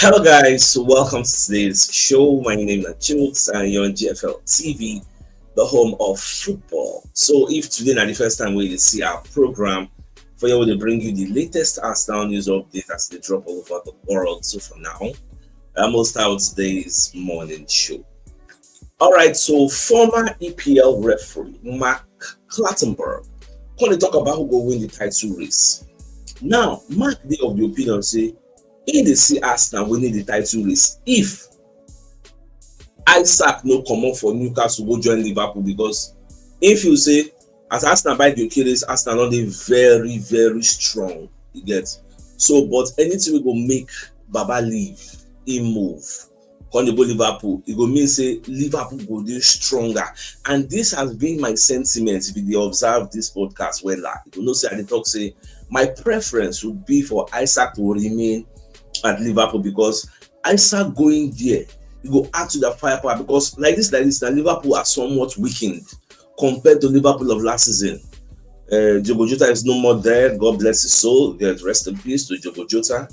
Hello guys, welcome to today's show. My name is CHUKS and you're on GFL TV, the home of football. So if today is the first time we see our program, for you to bring you the latest Arsenal news update as they drop all over the world. So for now, I'm going to start today's morning show. Alright, so former EPL referee Mark Clattenburg going to talk about who will win the title race. Now, Mark dey of the opinion say in dey see Arsenal winning the title race if Isak no comot for Newcastle go join Liverpool, because if you say as Arsenal buy Gyökeres, Arsenal don dey very strong, you get. So but anything we go make Baba leave, him move, come dey go Liverpool, e go mean say Liverpool go dey stronger. And this has been my sentiment if you dey observe this podcast wella. You go know say I dey talk say my preference would be for Isak to remain at Liverpool, because Isak going there, you go add to the firepower, because like this, now Liverpool are somewhat weakened compared to Liverpool of last season. Diogo Jota is no more there. God bless his soul. Rest in peace to Diogo Jota.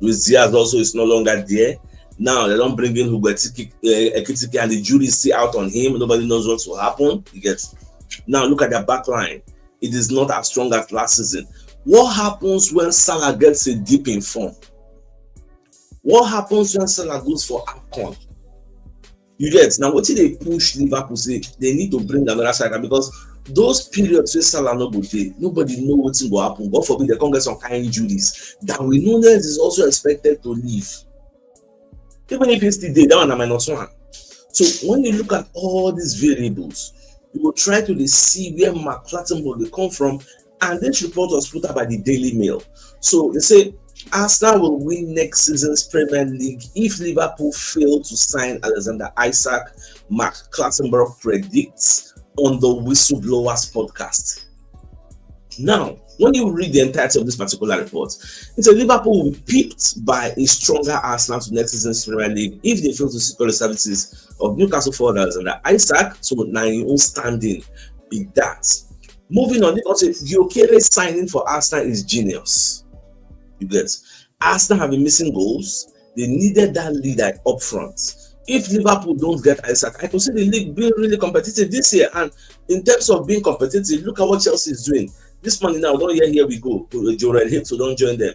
Luis Diaz also is no longer there. Now they don't bring in Ekitike and the jury is still out on him. Nobody knows what will happen. You get. Now look at their back line. It is not as strong as last season. What happens when Salah gets a dip in form? What happens when Salah goes for AFCON? You get. Now what did they push Liverpool say? They need to bring another striker, because those periods where Salah no go dey, nobody know what will happen. God forbid they can't get some kind of injuries. Darwin Núñez is also expected to leave. Even if he's still there, that one na -1. So when you look at all these variables, you will try to see where Mark Clattenburg will come from. And this report was put out by the Daily Mail. So they say Arsenal will win next season's Premier League if Liverpool fail to sign Alexander Isak, Mark Clattenburg predicts on the Whistleblowers podcast. Now, when you read the entirety of this particular report, it says Liverpool will be pipped by a stronger Arsenal to next season's Premier League if they fail to secure the services of Newcastle forward Alexander Isak. So now your own standing be that. Moving on, because Gyökeres signing for Arsenal is genius. You get. Arsenal have been missing goals. They needed that leader up front. If Liverpool don't get Isak, I can see the league being really competitive this year. And in terms of being competitive, look at what Chelsea is doing. This morning now, don't hear here we go. Jorel Hicks, so don't join them.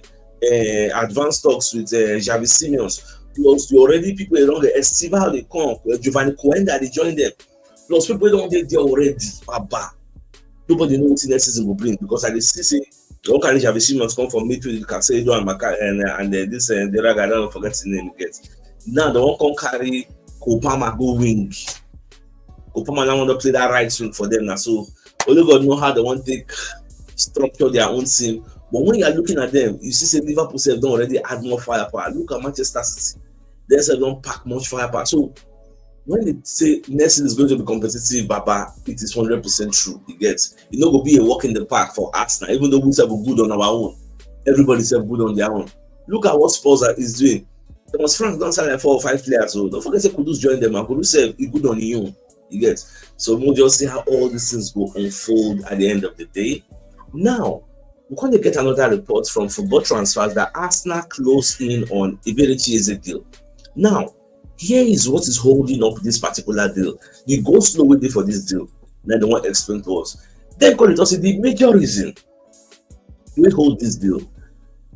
Advanced talks with Xavi Simons. Plus, you already people around the Estival they come. Giovanni Coenda they join them. Plus, people don't get there already. Baba. Nobody knows what next season will bring, because I see say don't carry Xavi Simons come from midfield, Casado and Maka and this the other guy, I don't forget his name again. Now they won't come carry Kopama go wing. Kopama now want to play that right wing for them now. So only God know how they want to structure their own team. But when you are looking at them, you see say Liverpool don't already add more firepower. Look at Manchester City. They don't pack much firepower. So when they say next season is going to be competitive, Baba, it is 100% true. You get. It not going to be a walk in the park for Arsenal, even though we have good on our own. Everybody's have good on their own. Look at what Spurs is doing. Thomas Frank don't sign like 4 or 5 players, so don't forget to Kudus join them, and Kudus say good on you. You get. So we'll just see how all these things go unfold at the end of the day. Now, we're going to get another report from Football Transfers that Arsenal closed in on Iberichi Ezekiel. Now, here is what is holding up this particular deal. The go slow way for this deal. Then the one explained to us. Then call it also the major reason we hold this deal.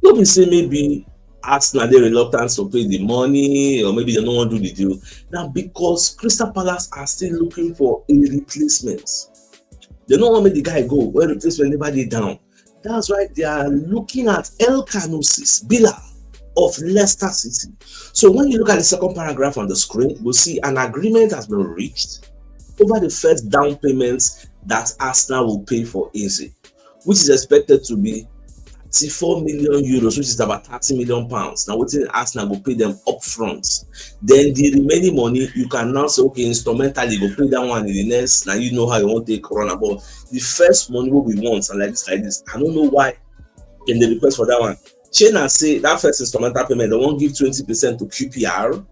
Nobody say maybe Arsenal they reluctant to pay the money, or maybe they don't want to do the deal. Now because Crystal Palace are still looking for a replacement. They don't want to make the guy go when replacement never did down. That's why they are looking at El Canusis, Bilal of Leicester City. So when you look at the second paragraph on the screen, you'll see an agreement has been reached over the first down payments that Arsenal will pay for Eze, which is expected to be 34 million euros, which is about 30 million pounds. Now, what Arsenal will pay them up front. Then the remaining money, you can now say, okay, instrumentally, go pay that one in the next. Now, you know how you want to take run about. The first money will be once, and like this. I don't know why in the request for that one. Chena say that first instrumental payment, they won't give 20% to QPR,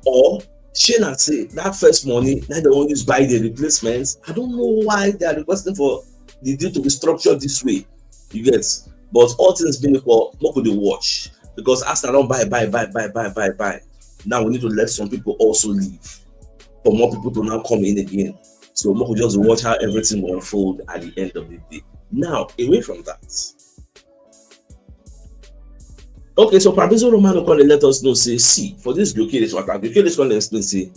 or Chena say that first money, now they won't use buy the replacements. I don't know why they are requesting for the deal to be structured this way. You get, but all things being equal, what could they watch? because Arsenal don't buy. Now we need to let some people also leave for more people to now come in again. So we could just watch how everything will unfold at the end of the day. Now, away from that. Okay, so Fabrizio Romano can let us know, say, see, for this Gyökeres matter, Gyökeres can explain, say,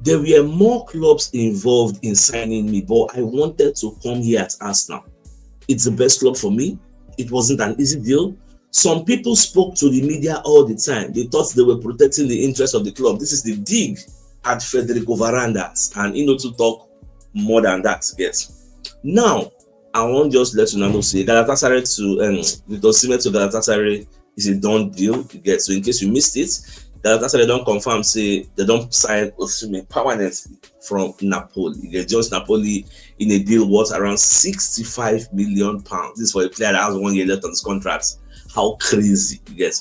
there were more clubs involved in signing me, but I wanted to come here at Arsenal. It's the best club for me. It wasn't an easy deal. Some people spoke to the media all the time. They thought they were protecting the interest of the club. This is the dig at Federico Varandas, and to talk more than that. Yes. Now, I won't just let you know, say Galatasaray to Gyökeres Osimhen to Galatasaray is a done deal. You get, so in case you missed it, Galatasaray don't confirm, say they don't sign Osimhen permanently from Napoli. They just Napoli in a deal worth around £65 million. This is for a player that has 1 year left on his contract. How crazy, you get.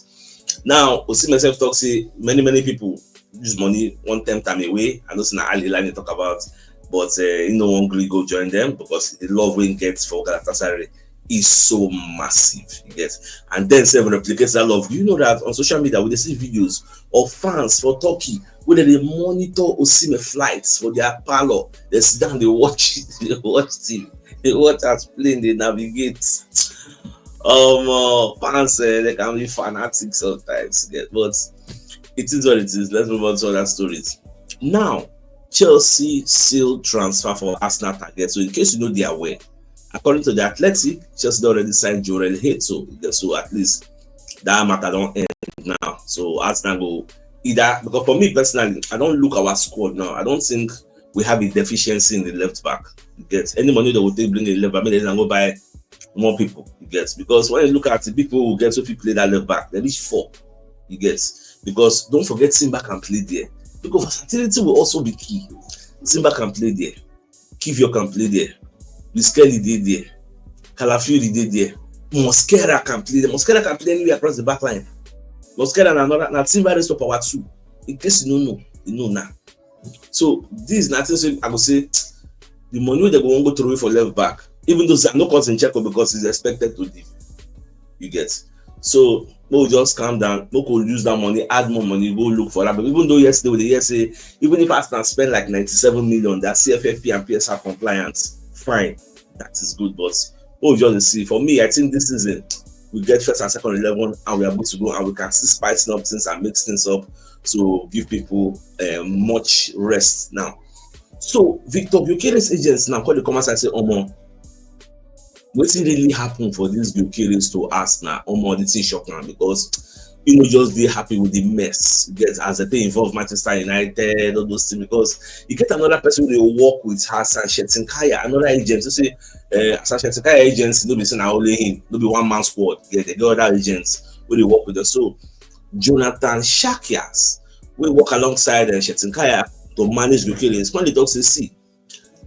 Now, Osimhen self talk, say many people use money one time away. I know it's not Ali line talk about, but one agree go join them because the love Wayne gets for Galatasaray is so massive, you get. And then seven replicates that love. You know that on social media we see videos of fans for Turkey where they monitor Osimhen flights for their parlor. They sit down, they watch TV, they watch us playing, they navigate. Fans they can be fanatic sometimes, you get, but it is what it is. Let's move on to other stories. Now, Chelsea sealed transfer for Arsenal target. So in case you know they are aware, according to the Athletic, Chelsea already signed Jorel Heto. So at least that matter don't end now. So Arsenal go either, because for me personally, I don't look our squad now. I don't think we have a deficiency in the left back. You get, any money that will take bring a left back, maybe they can go buy more people. You get, because when you look at the people who get, so people play that left back, they reach 4. You get, because don't forget Simba can play there. Because versatility will also be key. Simba can play there. Kivio can play there. Biskelly did there. Calafiori did there. Mosquera can play there. Mosquera can play anywhere across the back line. Mosquera and another. Now Simba is power 2. In case you don't know, you know now. So this is nothing. I would say the money they go through for left back. Even though there are no cuts in Czechoslovakia because he's expected to leave. You get. So we'll just calm down. We could use that money, add more money, go look for that. But even though yesterday with the say, even if Arsenal spend like 97 million, that CFFP and PSR compliance, fine, that is good. But we'll just see. For me, I think this is it. We get first and second 11, and we are able to go, and we can see spicing up things and mix things up to give people much rest now. So Victor Gyökeres agents now call the comments and say, what really happened for this Gyökeres to Arsenal? The thing shock now because just be happy with the mess. Get as they involve Manchester United, all those things, because you get another person they work with Hassan Shetinkaya, another agent. You say Hassan Shetinkaya agents, no be saying only him, no be one man squad. Get the other agents where they work with them. So Jonathan Shakias will work alongside Shetinkaya to manage Gyökeres. When they talk to see,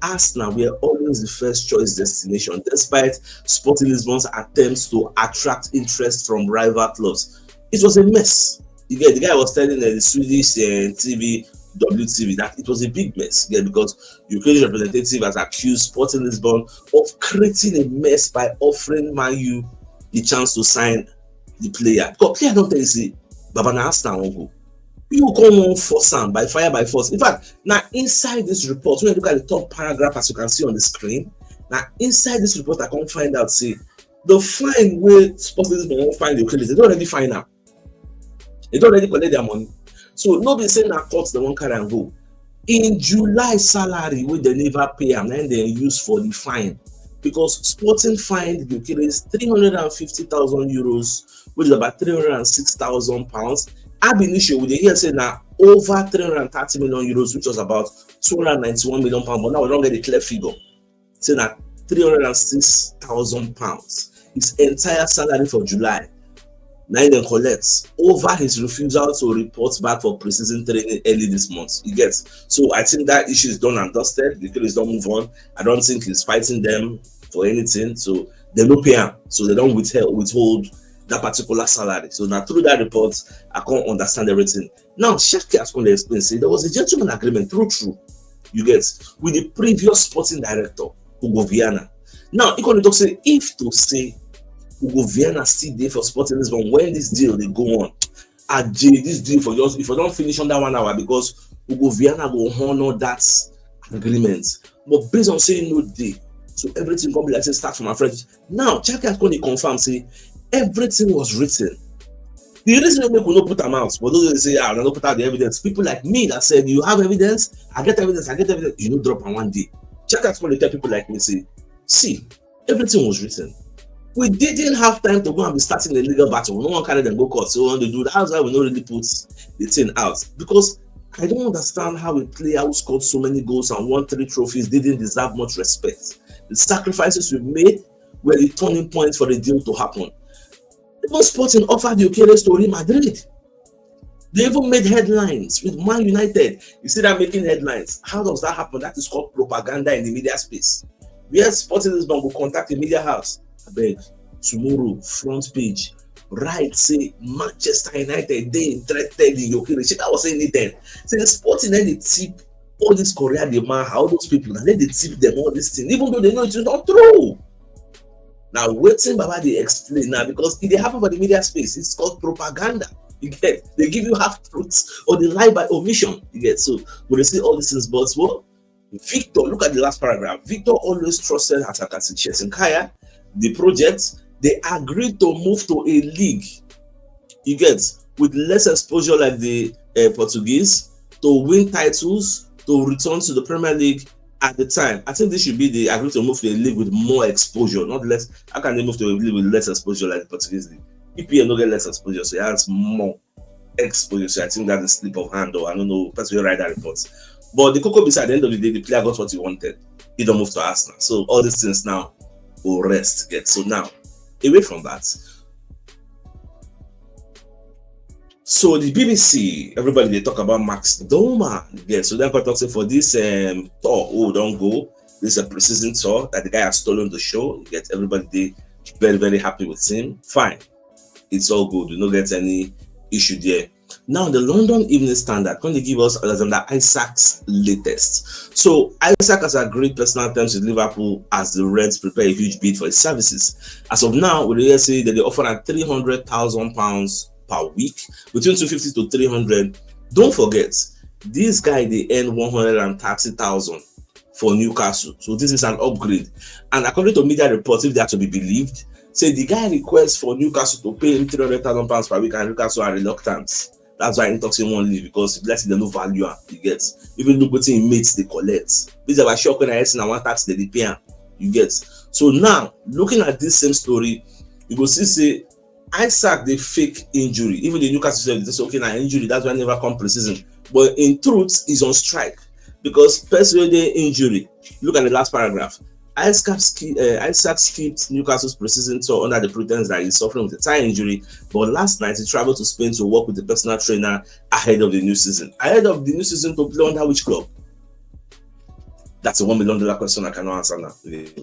Arsenal were always the first choice destination, despite Sporting Lisbon's attempts to attract interest from rival clubs. It was a mess. The guy was telling the Swedish TV, WTV, that it was a big mess. Because Ukrainian representative has accused Sporting Lisbon of creating a mess by offering Man U the chance to sign the player. Because player don't tell you, say, Baba na Arsenal won't go. You come on force him by fire by force. In fact, now inside this report, when you look at the top paragraph as you can see on the screen, now inside this report, I can't find out, say, the fine way Sporting Lisbon won't find the credit. They don't already find out. They don't already collect their money. So nobody saying that courts they won't carry and go. In July salary, when they never pay them, then they use for the fine. Because Sporting fined Gyökeres 350,000 euros, which is about £306,000. Ab initio, we hear say now over 330 million euros, which was about 291 million pounds. But now we don't get a clear figure. Say now 306,000 pounds. His entire salary for July. Now then collects over his refusal to report back for pre-season training early this month. You get, so I think that issue is done and dusted. The Gyökeres don't move on. I don't think he's fighting them for anything. So they don't pay him. So they don't withhold that particular salary. So now through that report, I can't understand everything. Now Šeško has going to explain, say there was a gentleman agreement true. You get, with the previous sporting director, Hugo Viana. Now he going to say if to say Ugo Vienna still there for Sporting Lisbon when this deal they go on. This deal for yours, if you don't finish under 1 hour, because Ugo Vienna will honor that agreement. But based on saying no day, so everything come like say start from a French. Now, check out when he confirm say everything was written. The reason we could not put them out, but those who say, I don't put out the evidence. People like me that said, you have evidence, I get evidence, you don't drop on one day. Check out when they tell people like me, say, see, everything was written. We didn't have time to go and be starting a legal battle. No one carried them go court. So when they do that, that's why we don't really put the thing out. Because I don't understand how a player who scored so many goals and won 3 trophies didn't deserve much respect. The sacrifices we made were the turning point for the deal to happen. Even Sporting offered Gyökeres to Real Madrid. They even made headlines with Man United. You see that making headlines. How does that happen? That is called propaganda in the media space. Where Sporting Lisbon will contact the media house. I beg, tomorrow, front page, right, say Manchester United, they interested in Gyökeres. That was saying it then. Say the Sporting then they tip all this Korea demand, how those people, and then they tip them all this thing, even though they know it's not true. Now, waiting Baba they explain now, because if they happen for the media space, it's called propaganda. You get, they give you half truths or they lie by omission. You get, so when they say all these things, but well, Victor, look at the last paragraph. Victor always trusted Kaya, the project. They agreed to move to a league, you get, with less exposure like the Portuguese, to win titles, to return to the Premier League. At the time, I think this should be the agreement to move to a league with more exposure, not less. How can they move to a league with less exposure like the Portuguese league? EPL don't get less exposure, so it has more exposure. So I think that's a slip of hand, or I don't know, personally write that report. But the Coco beside, at the end of the day, the player got what he wanted. He don't move to Arsenal. So all these things now will rest. Get so now away from that. So the BBC, everybody they talk about Max Doma. Yeah, so they're going to talk for this tour. Oh, don't go. This is a pre-season tour that the guy has stolen the show. You get everybody they very, very happy with him. Fine. It's all good. You don't get any issue there. Now the London Evening Standard going to give us Alexander Isak's latest. So Isak has agreed personal terms with Liverpool as the Reds prepare a huge bid for his services. As of now, we say that they offer at £300,000 per week, between 250 to 300. Don't forget, this guy they earn 130,000 for Newcastle, so this is an upgrade. And according to media reports, if they are to be believed, say the guy requests for Newcastle to pay him £300,000 per week, and Newcastle are reluctant. That's why he talks in one leave, because let's see the no value he gets. Even look what he mates they collect. These are shock when I see one tax they pay. You get. So now looking at this same story, you go see say Isak the fake injury. Even the Newcastle said this okay now injury. That's why I never come pre-season. But in truth, he's on strike because personal injury. Look at the last paragraph. Isak skipped Newcastle's pre-season tour under the pretense that he's suffering with a thigh injury, but last night he traveled to Spain to work with the personal trainer ahead of the new season. Ahead of the new season to play under which club? That's a $1 million question I cannot answer now. We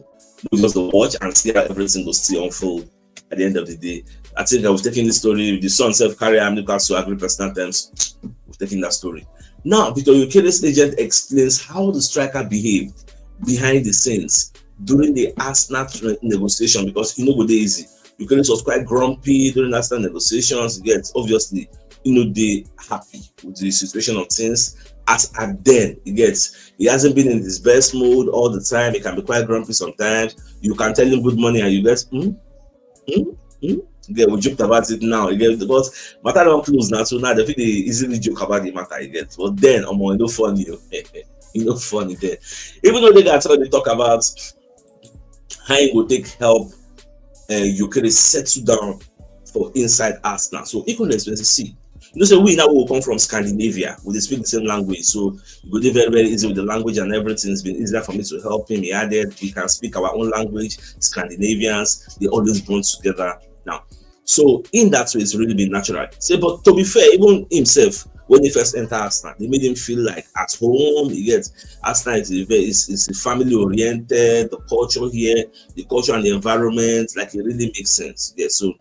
just watch and see how everything will still unfold at the end of the day. I think I was taking this story with the son self-carry Newcastle agree personal terms. We're taking that story. Now, Victor Gyökeres' agent explains how the striker behaved behind the scenes during the Arsenal negotiation, because you know what easy. Gyökeres was quite grumpy during Arsenal negotiations. Yet obviously, they happy with the situation of things. As at then, he hasn't been in his best mood all the time. He can be quite grumpy sometimes. You can tell him good morning and you get we joked about it now. Because matter don't close now, so now they think they easily joke about the matter. But then funny. Funny there. Even though they talk about how he will take help Gyökeres settle down for inside Arsenal. So equally expensive. See, we now will come from Scandinavia. We speak the same language, so it will be very, very easy with the language and everything. It's been easier for me to help him. He added we can speak our own language. Scandinavians, they always bond together now. So in that way, it's really been natural. So, but to be fair, even himself, when he first entered Arsenal, they made him feel like at home. Arsenal is family oriented. The culture here, the culture and the environment, like it really makes sense. So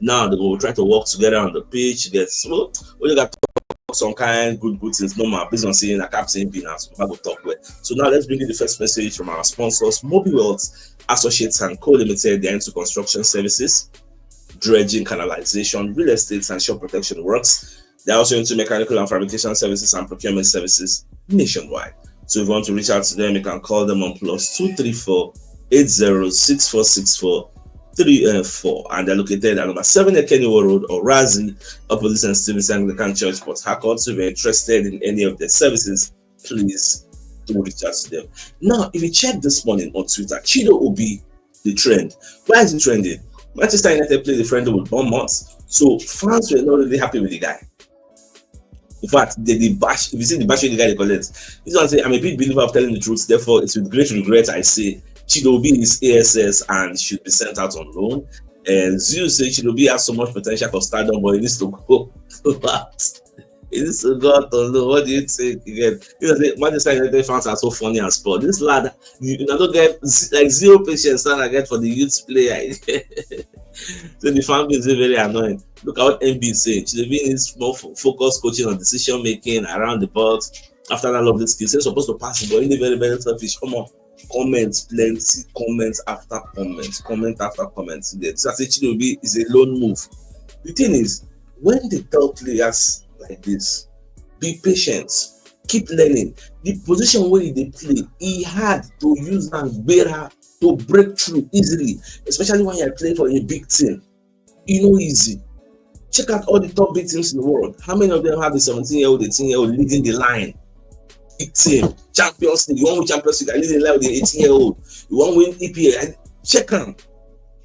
now they will try to work together on the pitch. So you got to talk some kind good things. Normal based on saying a captain being now. So I will talk well. So now let's bring you the first message from our sponsors, Mobile Wealth Associates and Co Limited. They're into construction services. dredging, canalization, real estate, and shore protection works. They're also into mechanical and fabrication services and procurement services nationwide. So if you want to reach out to them, you can call them on +234 806464 3 4, and they're located at number 7 Ekeniwo Road, or Razi, opposite St. Stephen's Anglican Church, Port Harcourt. So if you're interested in any of their services, please do reach out to them. Now, if you check this morning on Twitter, Chido Obi, the trend. Why is it trending? Manchester United played the friendly with Bournemouth, so fans were not really happy with the guy. In fact, they bash. If you see the bash the guy they collect, this one say, I'm a big believer of telling the truth. Therefore, it's with great regret I say Chido Obi is ASS and should be sent out on loan. And Zeus say Chido Obi has so much potential for stardom, but he needs to go out. He needs to go out on loan. What do you think? Again, Manchester United fans are so funny and sport. This lad, you don't get like zero patience that I get for the youth player. So the fan base is very annoying. Look at what MB is saying. Chido Obi needs more focused coaching on decision making around the box. After that lovely skills, he's supposed to pass it, but he's very, very selfish. Come on. Comments, plenty, comments after comments, comment after comments. So I say Chido Obi is a lone move. The thing is, when they tell players like this, be patient, keep learning. The position where they play, he had to use that better to break through easily, especially when you're playing for a big team. You know, easy. Check out all the top big teams in the world. How many of them have the 17-year-old, 18-year-old leading the line? Big team, Champions League. You want win Champions League? I leading the line with the 18-year-old. You want win EPA? Check him.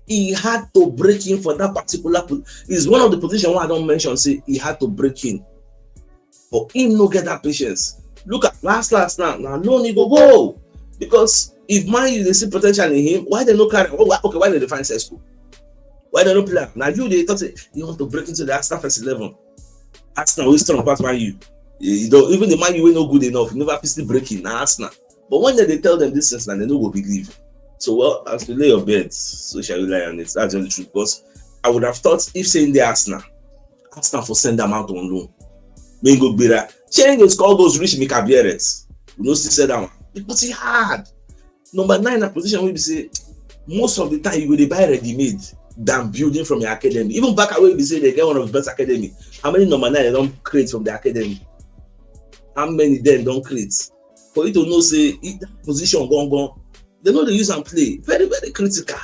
He had to break in for that particular. It's one of the positions where I don't mention. Say he had to break in, but him no get that patience. Look at last now. Now no need go because if Man U they see potential in him, why they no carry? Okay, why they find Šeško? Why they no play? Now they thought you want to break into the Arsenal first 11. Arsenal will strong past Man U. You don't even the Man U no good enough. You never still breaking now Arsenal. But when they tell them this things, now they no go believe. So well, as we lay your bed, so shall we lie on it. That's the truth. Because I would have thought if saying the Arsenal for send them out on loan. May go better. Change the score goes reach Mika Bierets. We no still say that one. Because he hard. Number 9 a position where we say most of the time you will buy ready-made than building from your academy. Even back away we say they get one of the best academy. How many number 9 they don't create from the academy? How many then don't create? For you to know say that position gone. They know they use and play. Very, very critical.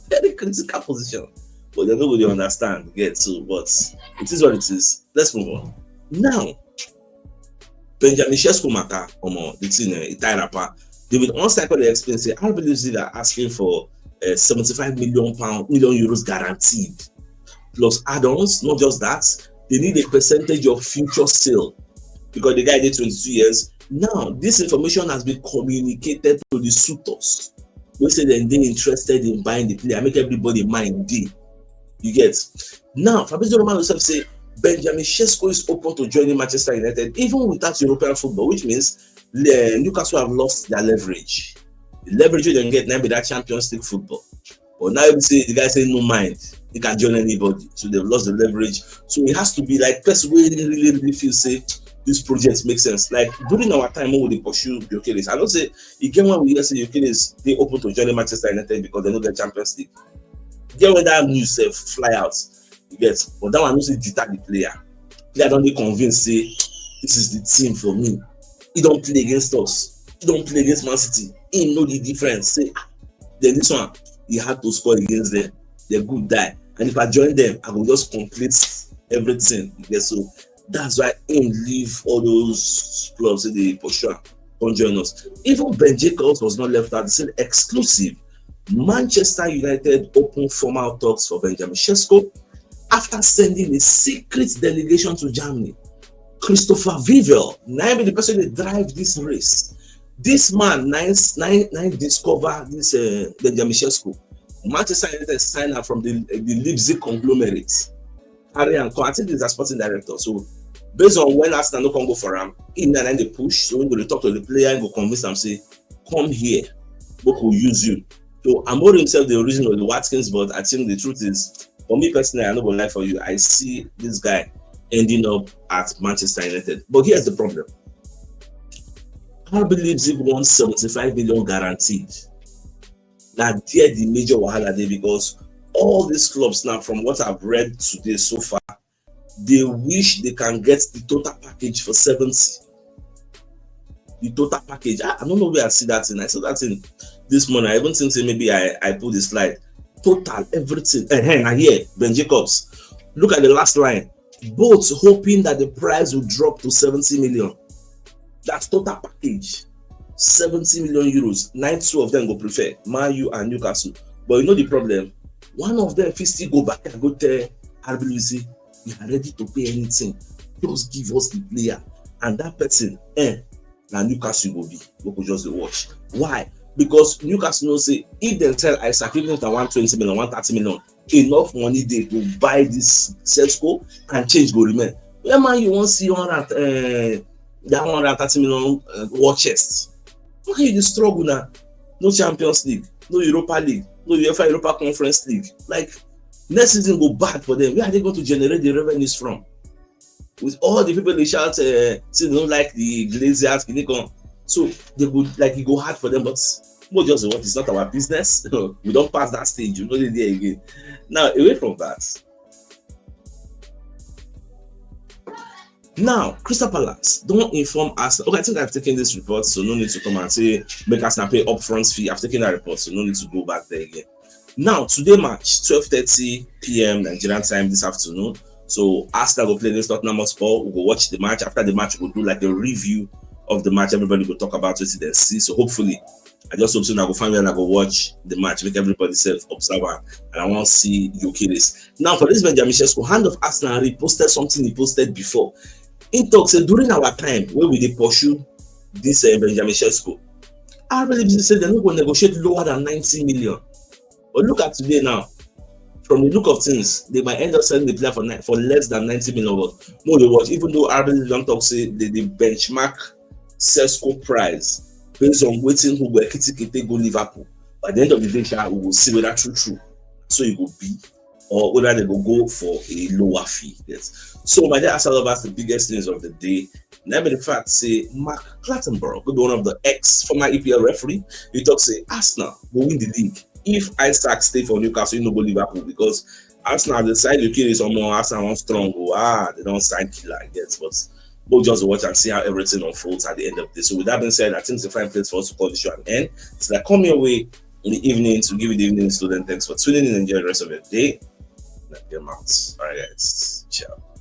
Very critical position. But they don't really understand. Get to, but it is what it is. Let's move on. Now, Benjamin Šeško matter, the thing, Itairapa. David Onstako, they explain, say, I believe they are asking for 75 million euros guaranteed. Plus add-ons, not just that, they need a percentage of future sale. Because the guy did 22 years. Now, this information has been communicated to the suitors. We say they're interested in buying the player, make everybody mind D. You get. Now, Fabrizio Romano himself say Benjamin Šeško is open to joining Manchester United, even without European football, which means Newcastle have lost their leverage. The leverage they can get now with that Champions League football. But now you say the guy say no mind, he can join anybody. So they've lost the leverage. So it has to be like person who really feel say this project makes sense. Like during our time when we pursue Gyökeres, I don't say again when we hear say Gyökeres they open to joining Manchester United because they know the Champions League. Get when that news fly out, you get. But that one also deter the player. Player don't be convinced say this is the team for me. He don't play against us. He don't play against Man City. He know the difference. Say then this one he had to score against them. They're good die. And if I join them, I will just complete everything. You get. So that's why him leave all those clubs in the pursue don't join us. Even Ben Jacobs was not left out. They said exclusive. Manchester United open formal talks for Benjamin Šeško after sending a secret delegation to Germany. Christopher Vivel, now be the person that drive this race. This man, nine discover this Benjamin Šeško. Manchester United signed up from the Leipzig conglomerate. I think he's a sporting director. So based on when Arsenal no can go for him, in and then they push. So when they talk to the player and go convince them, say, come here, we will use you. So Amor himself, the original, the Watkins, but I think the truth is, for me personally, I'm not gonna lie for you. I see this guy ending up at Manchester United. But here's the problem. I believe he won 75 million guaranteed. Now, there the major wahala there because all these clubs now, from what I've read today so far, they wish they can get the total package for 70. The total package. I don't know where I see that in. I saw that in this morning. I even think maybe I put the slide. Total everything. And here, Ben Jacobs. Look at the last line. Both hoping that the price will drop to 70 million. That's total package. 70 million euros. 92 of them go prefer Man U and Newcastle. But you know the problem? One of them if still go back and go tell RBC, we are ready to pay anything. Just give us the player. And that person, now Newcastle will be. We could just watch. Why? Because Newcastle knows say if they tell Isak even if 120 million, 130 million, enough money there to buy this Šeško and change go remain. Where man you want to see that 130 million war chest? Why you struggle now? No Champions League, no Europa League, no UEFA Europa Conference League. Like next season go bad for them. Where are they going to generate the revenues from? With all the people they shout, say they don't like the Glaziers, so they would like it go hard for them, but more just what is not our business. We don't pass that stage, you know they're there again. Now, away from that. Now, Crystal Palace don't inform us. Okay, I think I've taken this report, so no need to come and say make us not pay upfront fee. I've taken that report, so no need to go back there again. Now, today match 12:30 p.m. Nigerian time this afternoon. So Arsenal will play against Tottenham Hotspur. We'll go watch the match. After the match, we'll do like a review of the match. Everybody will talk about it and see. So hopefully, I just hope soon I will find where I go watch the match, make everybody self-observer, and I want to see Gyökeres. Now for this Benjamin Šeško, hand of Arsenal reposted something he posted before. In talks during our time where we did pursue this Benjamin Šeško, I really said they're not going to negotiate lower than 90 million. But look at today now. From the look of things, they might end up selling the player for less than 90 million. More than what, even though RB don't talk say they benchmark Šeško price based on waiting who were Kiti go Liverpool. By the end of the day, we will see whether true. So it will be, or whether they will go for a lower fee. Yes. So my dear Arsenal lovers, the biggest news of the day. Now, the fact say Mark Clattenburg, one of the ex-former EPL referee, he talks say Arsenal will win the league if Isak stay for Newcastle, you know, go Liverpool, because Arsenal decide to kill some more. Arsenal want strong. They don't sign killer, I guess, but we'll just watch and see how everything unfolds at the end of this. So with that being said, I think it's a fine place for us to call the show an end. So I come your way in the evening to give you the evening student. Thanks for tuning in and enjoy the rest of your day. Let them out. All right, guys. Ciao.